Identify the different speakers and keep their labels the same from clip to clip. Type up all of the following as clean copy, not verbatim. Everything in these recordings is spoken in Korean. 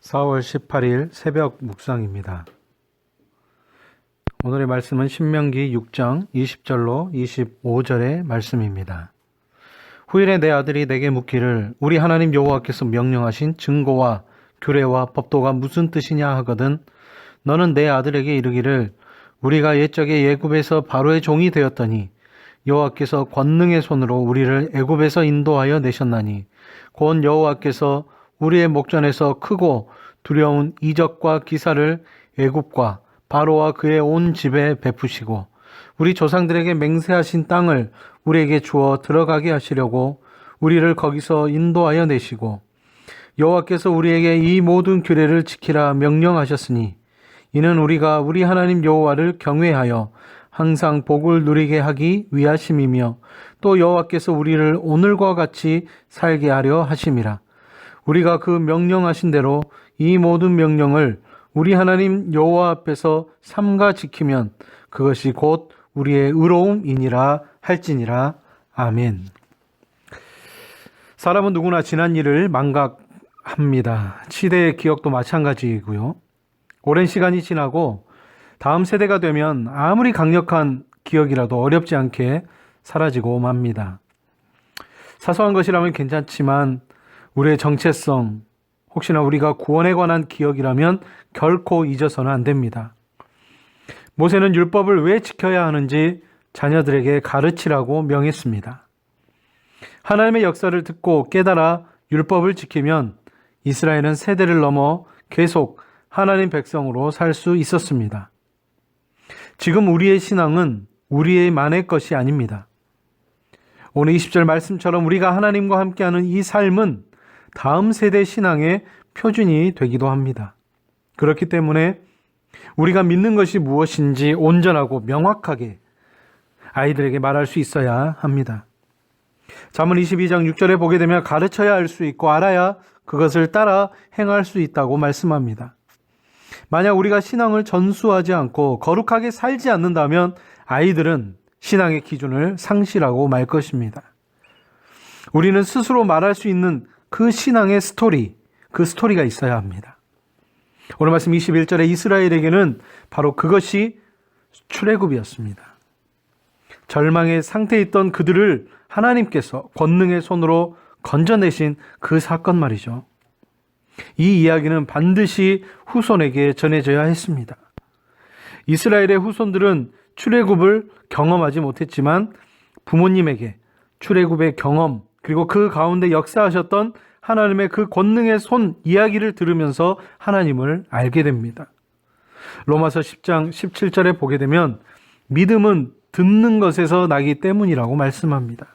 Speaker 1: 4월 18일 새벽 묵상입니다. 오늘의 말씀은 신명기 6장 20절로 25절의 말씀입니다. 후일에 내 아들이 내게 묻기를 우리 하나님 여호와께서 명령하신 증거와 규례와 법도가 무슨 뜻이냐 하거든 너는 내 아들에게 이르기를 우리가 옛적에 애굽에서 바로의 종이 되었더니 여호와께서 권능의 손으로 우리를 애굽에서 인도하여 내셨나니 곧 여호와께서 우리의 목전에서 크고 두려운 이적과 기사를 애굽과 바로와 그의 온 집에 베푸시고 우리 조상들에게 맹세하신 땅을 우리에게 주어 들어가게 하시려고 우리를 거기서 인도하여 내시고 여호와께서 우리에게 이 모든 규례를 지키라 명령하셨으니 이는 우리가 우리 하나님 여호와를 경외하여 항상 복을 누리게 하기 위하심이며 또 여호와께서 우리를 오늘과 같이 살게 하려 하심이라. 우리가 그 명령하신 대로 이 모든 명령을 우리 하나님 여호와 앞에서 삼가 지키면 그것이 곧 우리의 의로움이니라 할지니라. 아멘. 사람은 누구나 지난 일을 망각합니다. 시대의 기억도 마찬가지이고요. 오랜 시간이 지나고 다음 세대가 되면 아무리 강력한 기억이라도 어렵지 않게 사라지고 맙니다. 사소한 것이라면 괜찮지만 우리의 정체성, 혹시나 우리가 구원에 관한 기억이라면 결코 잊어서는 안 됩니다. 모세는 율법을 왜 지켜야 하는지 자녀들에게 가르치라고 명했습니다. 하나님의 역사를 듣고 깨달아 율법을 지키면 이스라엘은 세대를 넘어 계속 하나님 백성으로 살 수 있었습니다. 지금 우리의 신앙은 우리만의 것이 아닙니다. 오늘 20절 말씀처럼 우리가 하나님과 함께하는 이 삶은 다음 세대 신앙의 표준이 되기도 합니다. 그렇기 때문에 우리가 믿는 것이 무엇인지 온전하고 명확하게 아이들에게 말할 수 있어야 합니다. 잠언 22장 6절에 보게 되면 가르쳐야 알 수 있고 알아야 그것을 따라 행할 수 있다고 말씀합니다. 만약 우리가 신앙을 전수하지 않고 거룩하게 살지 않는다면 아이들은 신앙의 기준을 상실하고 말 것입니다. 우리는 스스로 말할 수 있는 그 신앙의 스토리, 그 스토리가 있어야 합니다. 오늘 말씀 21절에 이스라엘에게는 바로 그것이 출애굽이었습니다. 절망의 상태에 있던 그들을 하나님께서 권능의 손으로 건져내신 그 사건 말이죠. 이 이야기는 반드시 후손에게 전해져야 했습니다. 이스라엘의 후손들은 출애굽을 경험하지 못했지만 부모님에게 출애굽의 경험 그리고 그 가운데 역사하셨던 하나님의 그 권능의 손 이야기를 들으면서 하나님을 알게 됩니다. 로마서 10장 17절에 보게 되면 믿음은 듣는 것에서 나기 때문이라고 말씀합니다.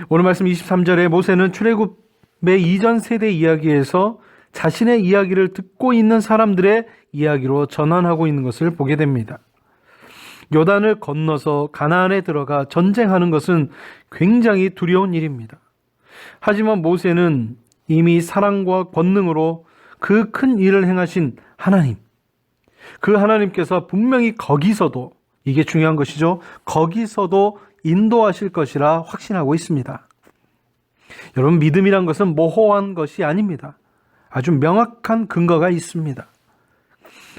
Speaker 1: 오늘 말씀 23절에 모세는 출애굽의 이전 세대 이야기에서 자신의 이야기를 듣고 있는 사람들의 이야기로 전환하고 있는 것을 보게 됩니다. 요단을 건너서 가나안에 들어가 전쟁하는 것은 굉장히 두려운 일입니다. 하지만 모세는 이미 사랑과 권능으로 그 큰 일을 행하신 하나님, 그 하나님께서 분명히 거기서도, 이게 중요한 것이죠, 거기서도 인도하실 것이라 확신하고 있습니다. 여러분, 믿음이란 것은 모호한 것이 아닙니다. 아주 명확한 근거가 있습니다.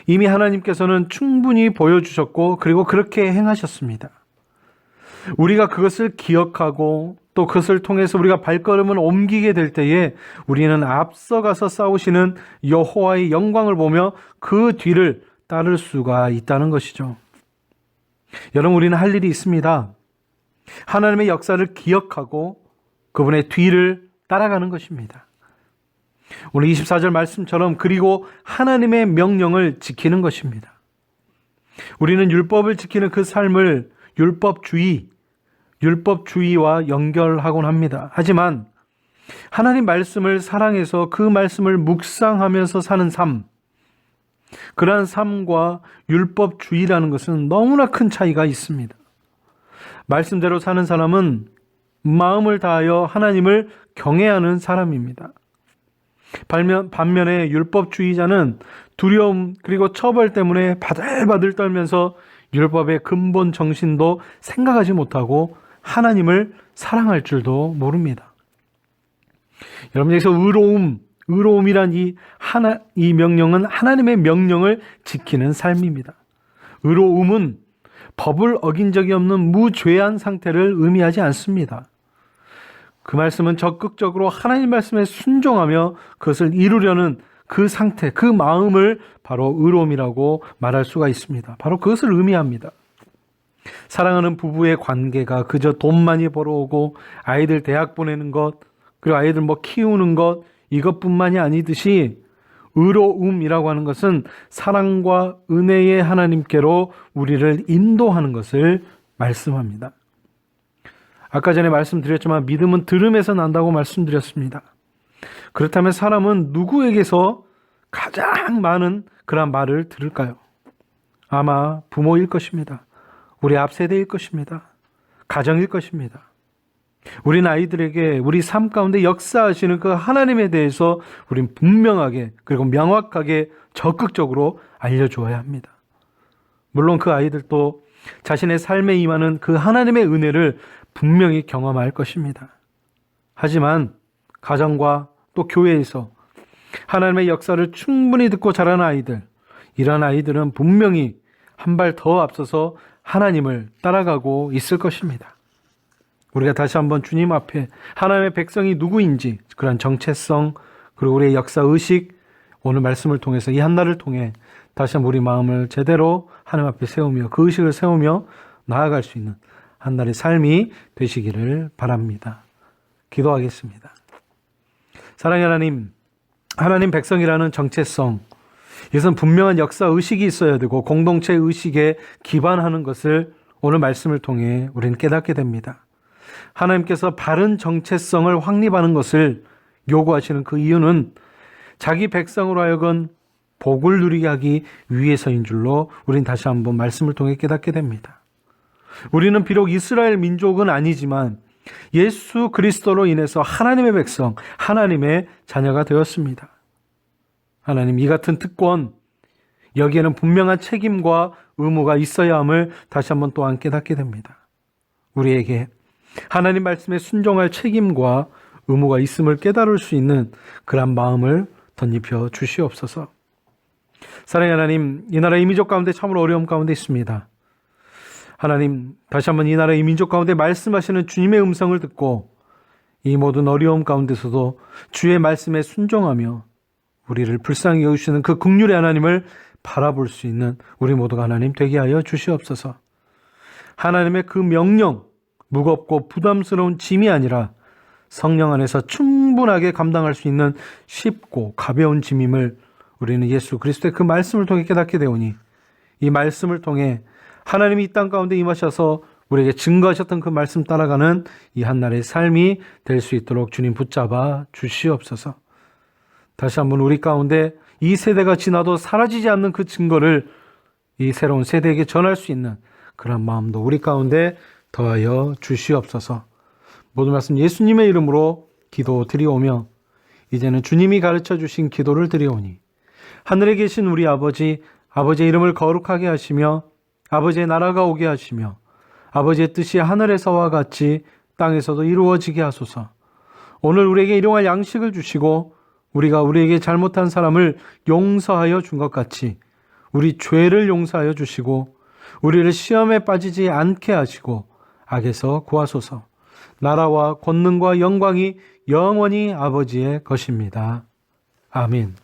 Speaker 1: 이미 하나님께서는 충분히 보여주셨고 그리고 그렇게 행하셨습니다. 우리가 그것을 기억하고 또 그것을 통해서 우리가 발걸음을 옮기게 될 때에 우리는 앞서가서 싸우시는 여호와의 영광을 보며 그 뒤를 따를 수가 있다는 것이죠. 여러분, 우리는 할 일이 있습니다. 하나님의 역사를 기억하고 그분의 뒤를 따라가는 것입니다. 오늘 24절 말씀처럼 그리고 하나님의 명령을 지키는 것입니다. 우리는 율법을 지키는 그 삶을 율법주의와 연결하곤 합니다. 하지만 하나님 말씀을 사랑해서 그 말씀을 묵상하면서 사는 삶, 그러한 삶과 율법주의라는 것은 너무나 큰 차이가 있습니다. 말씀대로 사는 사람은 마음을 다하여 하나님을 경외하는 사람입니다. 반면에 율법주의자는 두려움 그리고 처벌 때문에 바들바들 떨면서 율법의 근본 정신도 생각하지 못하고 하나님을 사랑할 줄도 모릅니다. 여러분, 여기서 의로움이란 이 명령은 하나님의 명령을 지키는 삶입니다. 의로움은 법을 어긴 적이 없는 무죄한 상태를 의미하지 않습니다. 그 말씀은 적극적으로 하나님 말씀에 순종하며 그것을 이루려는 그 상태, 그 마음을 바로 의로움이라고 말할 수가 있습니다. 바로 그것을 의미합니다. 사랑하는 부부의 관계가 그저 돈 많이 벌어오고 아이들 대학 보내는 것, 그리고 아이들 키우는 것, 이것뿐만이 아니듯이 의로움이라고 하는 것은 사랑과 은혜의 하나님께로 우리를 인도하는 것을 말씀합니다. 아까 전에 말씀드렸지만 믿음은 들음에서 난다고 말씀드렸습니다. 그렇다면 사람은 누구에게서 가장 많은 그런 말을 들을까요? 아마 부모일 것입니다. 우리 앞세대일 것입니다. 가정일 것입니다. 우린 아이들에게 우리 삶 가운데 역사하시는 그 하나님에 대해서 우린 분명하게 그리고 명확하게 적극적으로 알려주어야 합니다. 물론 그 아이들도 자신의 삶에 임하는 그 하나님의 은혜를 분명히 경험할 것입니다. 하지만 가정과 또 교회에서 하나님의 역사를 충분히 듣고 자란 아이들, 이런 아이들은 분명히 한 발 더 앞서서 하나님을 따라가고 있을 것입니다. 우리가 다시 한번 주님 앞에 하나님의 백성이 누구인지 그런 정체성 그리고 우리의 역사의식 오늘 말씀을 통해서 이 한날을 통해 다시 한번 우리 마음을 제대로 하나님 앞에 세우며 그 의식을 세우며 나아갈 수 있는 한날의 삶이 되시기를 바랍니다. 기도하겠습니다. 사랑의 하나님, 하나님 백성이라는 정체성, 이것은 분명한 역사의식이 있어야 되고 공동체 의식에 기반하는 것을 오늘 말씀을 통해 우리는 깨닫게 됩니다. 하나님께서 바른 정체성을 확립하는 것을 요구하시는 그 이유는 자기 백성으로 하여금 복을 누리게 하기 위해서인 줄로 우린 다시 한번 말씀을 통해 깨닫게 됩니다. 우리는 비록 이스라엘 민족은 아니지만 예수 그리스도로 인해서 하나님의 백성, 하나님의 자녀가 되었습니다. 하나님, 이 같은 특권, 여기에는 분명한 책임과 의무가 있어야 함을 다시 한번 또한 깨닫게 됩니다. 우리에게 하나님 말씀에 순종할 책임과 의무가 있음을 깨달을 수 있는 그런 마음을 덧입혀 주시옵소서. 사랑의 하나님, 이 나라 이 민족 가운데 참으로 어려움 가운데 있습니다. 하나님, 다시 한번 이 나라 이 민족 가운데 말씀하시는 주님의 음성을 듣고 이 모든 어려움 가운데서도 주의 말씀에 순종하며 우리를 불쌍히 여기시는 그 긍휼의 하나님을 바라볼 수 있는 우리 모두가 하나님 되게 하여 주시옵소서. 하나님의 그 명령, 무겁고 부담스러운 짐이 아니라 성령 안에서 충분하게 감당할 수 있는 쉽고 가벼운 짐임을 우리는 예수 그리스도의 그 말씀을 통해 깨닫게 되오니 이 말씀을 통해 하나님이 이 땅 가운데 임하셔서 우리에게 증거하셨던 그 말씀 따라가는 이 한날의 삶이 될 수 있도록 주님 붙잡아 주시옵소서. 다시 한번 우리 가운데 이 세대가 지나도 사라지지 않는 그 증거를 이 새로운 세대에게 전할 수 있는 그런 마음도 우리 가운데 더하여 주시옵소서. 모든 말씀 예수님의 이름으로 기도드리오며 이제는 주님이 가르쳐 주신 기도를 드리오니 하늘에 계신 우리 아버지, 아버지의 이름을 거룩하게 하시며 아버지의 나라가 오게 하시며 아버지의 뜻이 하늘에서와 같이 땅에서도 이루어지게 하소서. 오늘 우리에게 일용할 양식을 주시고 우리가 우리에게 잘못한 사람을 용서하여 준 것 같이 우리 죄를 용서하여 주시고 우리를 시험에 빠지지 않게 하시고 악에서 구하소서. 나라와 권능과 영광이 영원히 아버지의 것입니다. 아멘.